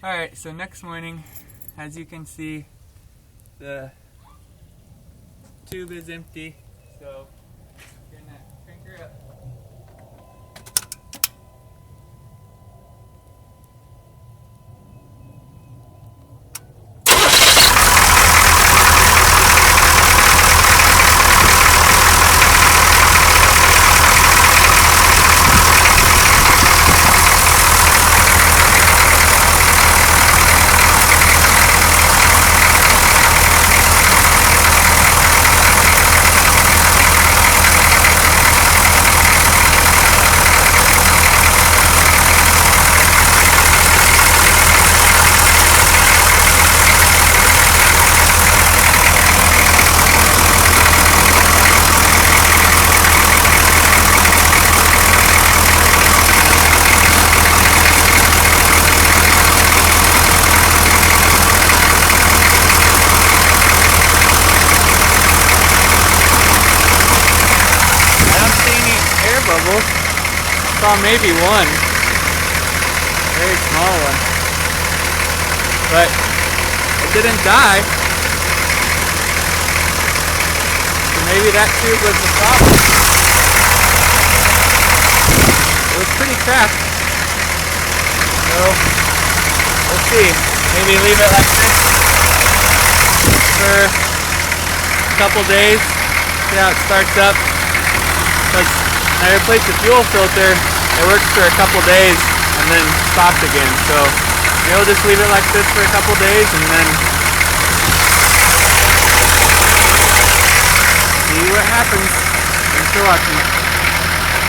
Alright, so next morning, as you can see, the tube is empty, so I'm gonna crank her up. Bubbles. Saw maybe one, very small one, but it didn't die, so maybe that tube was the problem. It was pretty cracked, so we'll see. Maybe leave it like this for a couple days, see how it starts up. Because I replaced the fuel filter, it works for a couple days and then stopped again. So maybe we'll just leave it like this for a couple days and then see what happens. Thanks for watching.